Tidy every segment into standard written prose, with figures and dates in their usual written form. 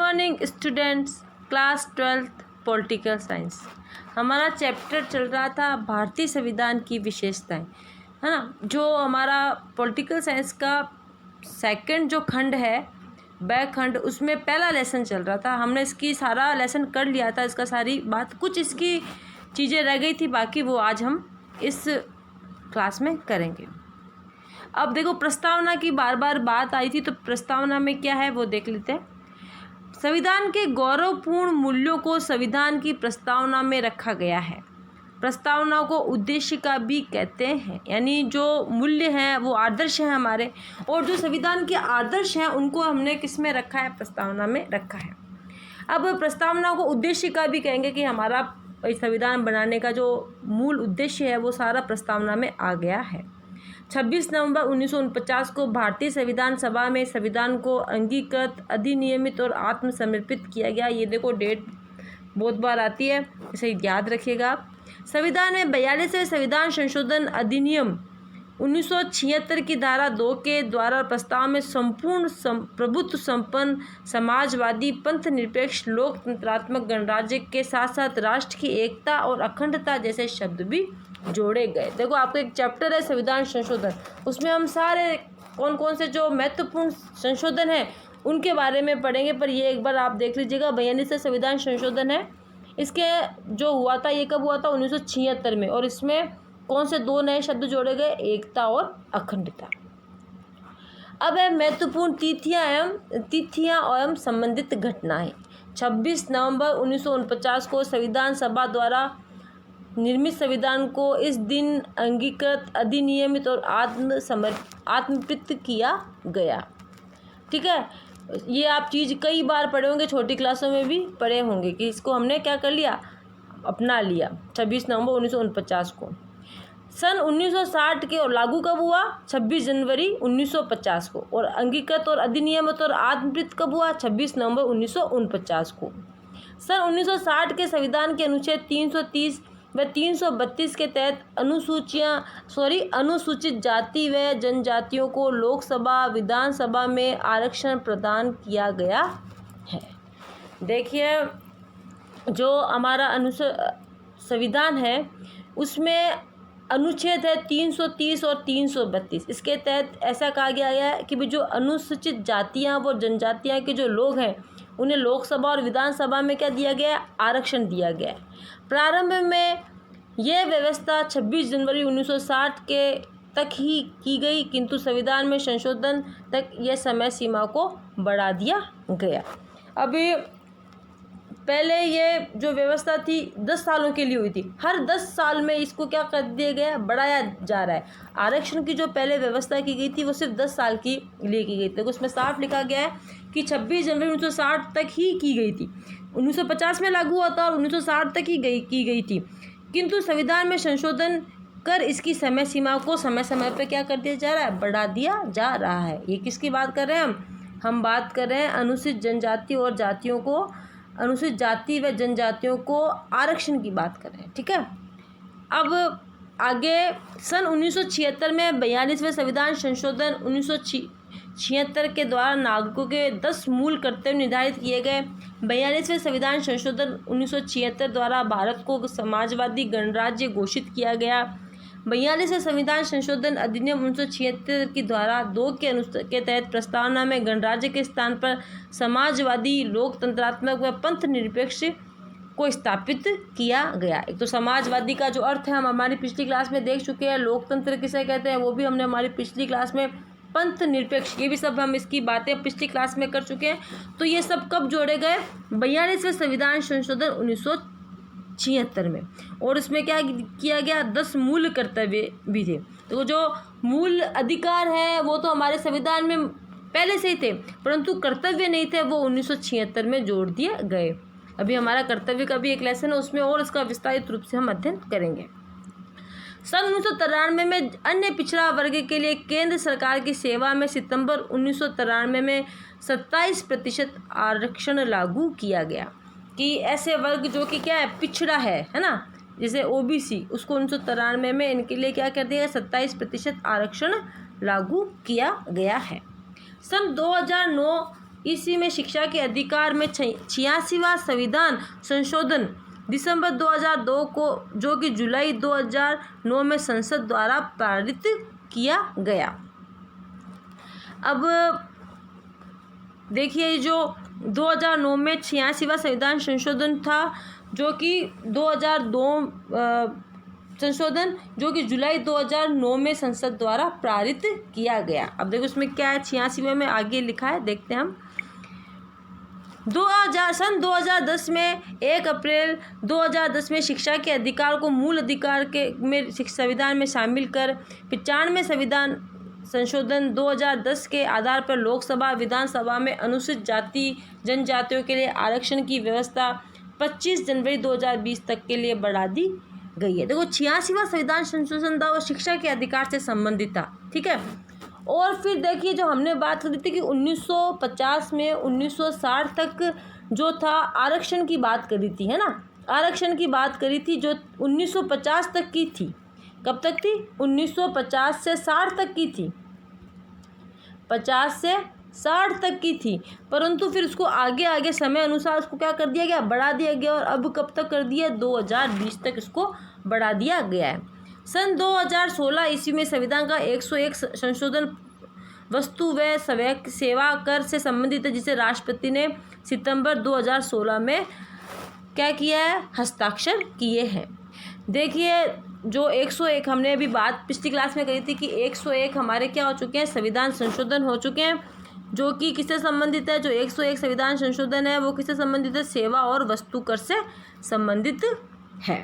Morning students, class 12th political science. हमारा chapter चल रहा था भारतीय संविधान की विशेषताएं, है ना। जो हमारा पॉलिटिकल साइंस का सेकंड जो खंड है, बैक खंड, उसमें पहला लेसन चल रहा था। हमने इसकी सारा लेसन कर लिया था, इसका सारी बात, कुछ इसकी चीज़ें रह गई थी बाकी, वो आज हम इस क्लास में करेंगे। अब देखो, प्रस्तावना की बार बार बात आई थी, तो प्रस्तावना में क्या है वो देख लेते हैं। संविधान के गौरवपूर्ण मूल्यों को संविधान की प्रस्तावना में रखा गया है। प्रस्तावना को उद्देशिका भी कहते हैं, यानी जो मूल्य हैं वो आदर्श हैं हमारे, और जो संविधान के आदर्श हैं उनको हमने किस में रखा है, प्रस्तावना में रखा है। अब प्रस्तावना को उद्देशिका भी कहेंगे कि हमारा संविधान बनाने का जो मूल उद्देश्य है वो सारा प्रस्तावना में आ गया है। 26 नवंबर 1949 को भारतीय संविधान सभा में संविधान को अंगीकृत, अधिनियमित और आत्मसमर्पित किया गया। ये देखो, डेट बहुत बार आती है, इसे याद रखिएगा। संविधान में 42वें संविधान संशोधन अधिनियम 1976 की धारा 2 के द्वारा प्रस्ताव में संपूर्ण प्रभुत्व संपन्न समाजवादी पंथ निरपेक्ष लोकतंत्रात्मक गणराज्य के साथ साथ राष्ट्र की एकता और अखंडता जैसे शब्द भी जोड़े गए। देखो, आपका एक चैप्टर है संविधान संशोधन, उसमें हम सारे कौन कौन से जो महत्वपूर्ण संशोधन हैं उनके बारे में पढ़ेंगे, पर ये एक बार आप देख लीजिएगा। 42वां संविधान संशोधन है, इसके जो हुआ था, ये कब हुआ था, 1976 में, और इसमें कौन से 2 नए शब्द जोड़े गए, एकता और अखंडता। अब है महत्वपूर्ण तिथियां एवं संबंधित घटनाएं। 26 नवंबर 1949 को संविधान सभा द्वारा निर्मित संविधान को इस दिन अंगीकृत, अधिनियमित और आत्मप्रतिष्ठित किया गया। ठीक है, ये आप चीज़ कई बार पढ़े होंगे, छोटी क्लासों में भी पढ़े होंगे कि इसको हमने क्या कर लिया, अपना लिया। 26 नवंबर 1949 को। सन 1960 के और लागू कब हुआ, 26 जनवरी 1950 को, और अंगीकृत और अधिनियमित और आत्मप्रतिष्ठित कब हुआ, 26 नवंबर 1949 को। सन 1960 के संविधान के अनुच्छेद 330 व 332 के तहत अनुसूचित जाति व जनजातियों को लोकसभा विधानसभा में आरक्षण प्रदान किया गया है। देखिए, जो हमारा संविधान है उसमें अनुच्छेद है 330 और 332। इसके तहत ऐसा कहा गया है कि भी जो अनुसूचित जातियां व जनजातियां के जो लोग हैं उन्हें लोकसभा और विधानसभा में क्या दिया गया है, आरक्षण दिया गया है। प्रारंभ में यह व्यवस्था 26 जनवरी 1960 के तक ही की गई, किंतु संविधान में संशोधन तक यह समय सीमा को बढ़ा दिया गया। अभी पहले ये जो व्यवस्था थी 10 सालों के लिए हुई थी, हर 10 साल में इसको क्या कर दिया गया, बढ़ाया जा रहा है। आरक्षण की जो पहले व्यवस्था की गई थी वो सिर्फ 10 साल के लिए की गई थी। उसमें साफ लिखा गया है कि 26 जनवरी 1960 तक ही की गई थी। 1950 में लागू हुआ था और 1960 तक ही की गई थी, किंतु संविधान में संशोधन कर इसकी समय सीमा को समय समय पर क्या कर दिया जा रहा है, बढ़ा दिया जा रहा है। ये किसकी बात कर रहे हैं हम बात कर रहे हैं अनुसूचित जनजाति और जातियों को, अनुसूचित जाति व जनजातियों को आरक्षण की बात कर रहे हैं। ठीक है, अब आगे सन 1976 में 42वें संविधान संशोधन 1976 के द्वारा नागरिकों के 10 मूल कर्तव्य निर्धारित किए गए। 42वें संविधान संशोधन 1976 द्वारा भारत को समाजवादी गणराज्य घोषित किया गया। 42वें संविधान संशोधन अधिनियम 1976 की धारा 2 के तहत प्रस्तावना में गणराज्य के स्थान पर समाजवादी लोकतंत्रात्मक व पंथ निरपेक्ष को स्थापित किया गया। एक तो समाजवादी का जो अर्थ है हम हमारी पिछली क्लास में देख चुके हैं, लोकतंत्र किसे कहते हैं वो भी हमने हमारी पिछली क्लास में, पंथ निरपेक्ष ये भी सब हम इसकी बातें पिछली क्लास में कर चुके हैं। तो ये सब कब जोड़े गए, 42वें संविधान संशोधन 1976 में, और उसमें क्या किया गया, 10 मूल कर्तव्य भी थे। तो जो मूल अधिकार हैं वो तो हमारे संविधान में पहले से ही थे, परंतु कर्तव्य नहीं थे, वो 1976 में जोड़ दिए गए। अभी हमारा कर्तव्य का भी एक लेसन है, उसमें और इसका विस्तारित रूप से हम अध्ययन करेंगे। सन 1993 में अन्य पिछड़ा वर्ग के लिए केंद्र सरकार की सेवा में सितंबर 1993 में 27% आरक्षण लागू किया गया, कि ऐसे वर्ग जो कि क्या है, पिछड़ा है ना, जैसे ओबीसी, उसको 1993 में इनके लिए क्या कर दिया, 27% आरक्षण लागू किया गया है। सन 2009 ईस्वी में शिक्षा के अधिकार में 86वां संविधान संशोधन दिसंबर 2002 को, जो कि जुलाई 2009 में संसद द्वारा पारित किया गया। अब देखिए, जो 2009 में 86वां संविधान संशोधन था, जो कि 2002 संशोधन, जो कि जुलाई 2009 में संसद द्वारा पारित किया गया। अब देखो उसमें क्या है, 86वें में आगे लिखा है, देखते हैं हम। सन 2010 में 1 अप्रैल 2010 में शिक्षा के अधिकार को मूल अधिकार के में संविधान में शामिल कर 95 संविधान संशोधन 2010 के आधार पर लोकसभा विधानसभा में अनुसूचित जाति जनजातियों के लिए आरक्षण की व्यवस्था 25 जनवरी 2020 तक के लिए बढ़ा दी गई है। देखो 86वां संविधान संशोधन था वो शिक्षा के अधिकार से संबंधित था, ठीक है। और फिर देखिए, जो हमने बात करी थी कि 1950 में 1960 तक जो था आरक्षण की बात करी थी, है ना, आरक्षण की बात करी थी, जो 1950 तक की थी। कब तक थी? 1950 से 60 तक की थी, 50 से 60 तक की थी। परंतु फिर उसको आगे आगे समय अनुसार उसको क्या कर दिया गया, बढ़ा दिया गया। और अब कब तक कर दिया? 2020 तक इसको बढ़ा दिया गया है। सन 2016 ईस्वी में संविधान का 101 संशोधन वस्तु व सेवा कर से संबंधित है, जिसे राष्ट्रपति ने सितंबर 2016 में क्या किया है, हस्ताक्षर किए हैं। देखिए, जो 101 हमने अभी बात पिछली क्लास में कही थी कि 101 हमारे क्या हो चुके हैं, संविधान संशोधन हो चुके हैं, जो कि किससे संबंधित है? जो 101 संविधान संशोधन है वो किससे संबंधित है? सेवा और वस्तु कर से संबंधित है।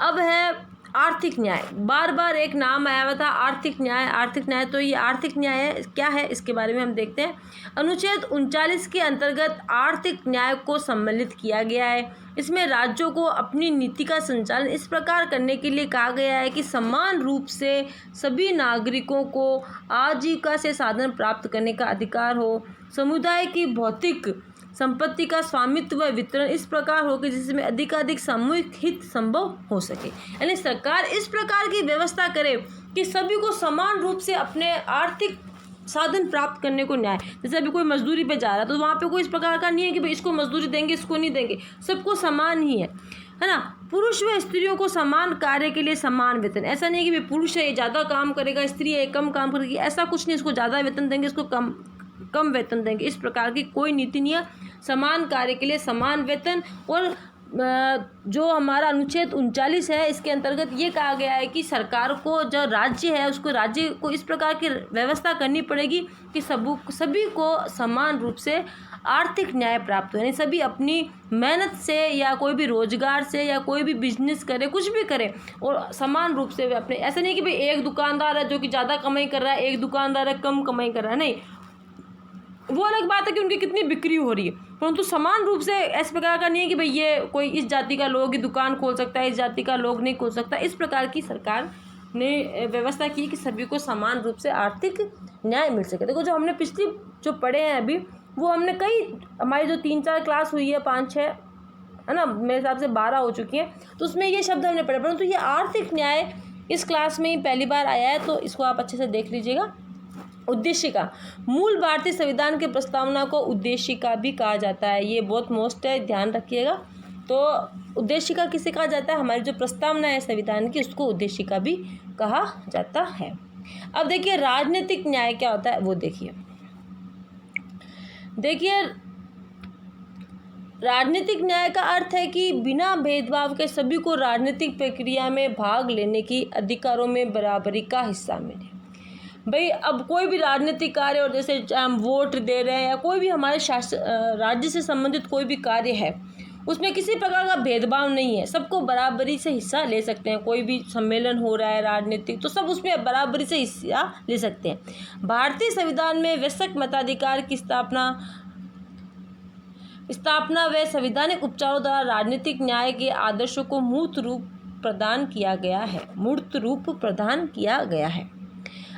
अब है आर्थिक न्याय। बार बार एक नाम आया हुआ था, आर्थिक न्याय। आर्थिक न्याय, तो ये आर्थिक न्याय क्या है, इसके बारे में हम देखते हैं। अनुच्छेद 39 के अंतर्गत आर्थिक न्याय को सम्मिलित किया गया है। इसमें राज्यों को अपनी नीति का संचालन इस प्रकार करने के लिए कहा गया है कि समान रूप से सभी नागरिकों को आजीविका से साधन प्राप्त करने का अधिकार हो। समुदाय की भौतिक संपत्ति का स्वामित्व व वितरण इस प्रकार हो कि जिसमें अधिकाधिक सामूहिक हित संभव हो सके। यानी सरकार इस प्रकार की व्यवस्था करे कि सभी को समान रूप से अपने आर्थिक साधन प्राप्त करने को न्याय। जैसे अभी कोई मजदूरी पे जा रहा है तो वहाँ पे कोई इस प्रकार का नहीं है कि भाई इसको मजदूरी देंगे, इसको नहीं देंगे, सबको समान ही है ना। पुरुष व स्त्रियों को समान कार्य के लिए समान वेतन। ऐसा नहीं है कि भाई पुरुष है ये ज़्यादा काम करेगा, स्त्री है कम काम करेगी, ऐसा कुछ नहीं। इसको ज़्यादा वेतन देंगे, इसको कम वेतन देंगे, इस प्रकार की कोई नीति नहीं है। समान कार्य के लिए समान वेतन। और जो हमारा अनुच्छेद 39 है इसके अंतर्गत ये कहा गया है कि सरकार को, जो राज्य है उसको, राज्य को इस प्रकार की व्यवस्था करनी पड़ेगी कि सभी को समान रूप से आर्थिक न्याय प्राप्त हो। यानी सभी अपनी मेहनत से या कोई भी रोजगार से या कोई भी बिजनेस करे, कुछ भी करे, और समान रूप से वे अपने, ऐसा नहीं कि भाई एक दुकानदार है जो कि ज़्यादा कमाई कर रहा है, एक दुकानदार है कम कमाई कर रहा है, नहीं। वो अलग बात है कि उनकी कितनी बिक्री हो रही है, परंतु समान रूप से इस प्रकार का नहीं है कि भाई ये कोई इस जाति का लोग ही दुकान खोल सकता है, इस जाति का लोग नहीं खोल सकता। इस प्रकार की सरकार ने व्यवस्था की कि सभी को समान रूप से आर्थिक न्याय मिल सके। देखो, जो हमने पिछली जो पढ़े हैं अभी, वो हमने कई, हमारी जो 3-4 क्लास हुई है, 5-6 है ना, मेरे हिसाब से 12 हो चुकी हैं, तो उसमें ये शब्द हमने पढ़े। परंतु ये आर्थिक न्याय इस क्लास में ही पहली बार आया है, तो इसको आप अच्छे से देख लीजिएगा। उद्देशिका, मूल भारतीय संविधान के प्रस्तावना को उद्देशिका भी कहा जाता है। ये बहुत मोस्ट है, ध्यान रखिएगा। तो उद्देशिका किसे कहा जाता है? हमारी जो प्रस्तावना है संविधान की, उसको उद्देशिका भी कहा जाता है। अब देखिए राजनीतिक न्याय क्या होता है वो देखिए। राजनीतिक न्याय का अर्थ है कि बिना भेदभाव के सभी को राजनीतिक प्रक्रिया में भाग लेने की अधिकारों में बराबरी का हिस्सा मिले। भाई अब कोई भी राजनीतिक कार्य, और जैसे हम वोट दे रहे हैं या कोई भी हमारे राज्य से संबंधित कोई भी कार्य है, उसमें किसी प्रकार का भेदभाव नहीं है, सबको बराबरी से हिस्सा ले सकते हैं। कोई भी सम्मेलन हो रहा है राजनीतिक, तो सब उसमें बराबरी से हिस्सा ले सकते हैं। भारतीय संविधान में वयस्क मताधिकार की स्थापना व संवैधानिक उपचारों द्वारा राजनीतिक न्याय के आदर्शों को मूर्त रूप प्रदान किया गया है।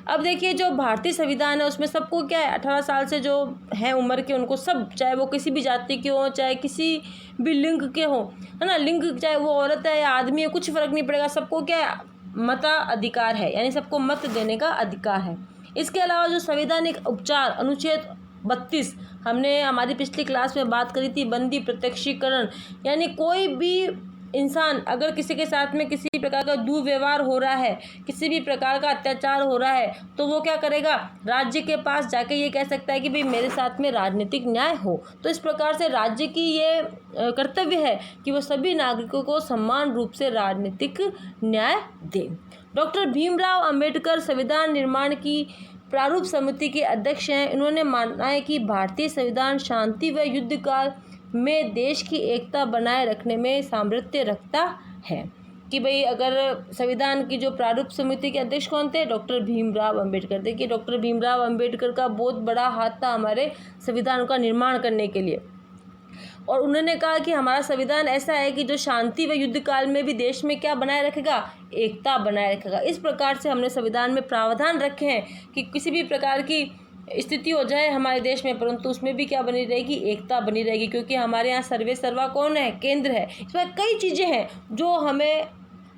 अब देखिए, जो भारतीय संविधान है उसमें सबको क्या है, 18 साल से जो है उम्र के, उनको सब, चाहे वो किसी भी जाति के हो, चाहे किसी भी लिंग के हो, है ना, लिंग चाहे वो औरत है या आदमी है, कुछ फर्क नहीं पड़ेगा, सबको क्या है, मताधिकार है, यानी सबको मत देने का अधिकार है। इसके अलावा जो संवैधानिक उपचार अनुच्छेद 32 हमने हमारी पिछली क्लास में बात करी थी बंदी प्रत्यक्षीकरण, यानी कोई भी इंसान अगर किसी के साथ में किसी प्रकार का दुर्व्यवहार हो रहा है, किसी भी प्रकार का अत्याचार हो रहा है, तो वो क्या करेगा, राज्य के पास जाके ये कह सकता है कि भाई मेरे साथ में राजनीतिक न्याय हो। तो इस प्रकार से राज्य की ये कर्तव्य है कि वो सभी नागरिकों को समान रूप से राजनीतिक न्याय दे। डॉक्टर भीमराव अंबेडकर संविधान निर्माण की प्रारूप समिति के अध्यक्ष हैं। इन्होंने माना है कि भारतीय संविधान शांति व युद्ध काल में देश की एकता बनाए रखने में सामर्थ्य रखता है। कि भाई अगर संविधान की जो प्रारूप समिति के अध्यक्ष कौन थे, डॉक्टर भीमराव अंबेडकर। देखिए डॉक्टर भीमराव अंबेडकर का बहुत बड़ा हाथ था हमारे संविधान का निर्माण करने के लिए, और उन्होंने कहा कि हमारा संविधान ऐसा है कि जो शांति व युद्ध काल में भी देश में क्या बनाए रखेगा, एकता बनाए रखेगा। इस प्रकार से हमने संविधान में प्रावधान रखे हैं कि किसी भी प्रकार की स्थिति हो जाए हमारे देश में, परंतु उसमें भी क्या बनी रहेगी, एकता बनी रहेगी, क्योंकि हमारे यहाँ सर्वे सर्वा कौन है, केंद्र है। इसमें कई चीज़ें हैं जो हमें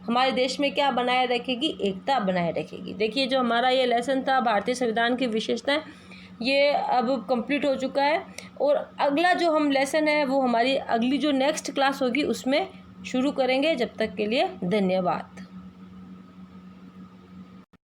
हमारे देश में क्या बनाए रखेगी, एकता बनाए रखेगी। देखिए जो हमारा ये लेसन था भारतीय संविधान की विशेषताएं, ये अब कंप्लीट हो चुका है, और अगला जो हम लेसन है वो हमारी अगली जो नेक्स्ट क्लास होगी उसमें शुरू करेंगे। जब तक के लिए धन्यवाद।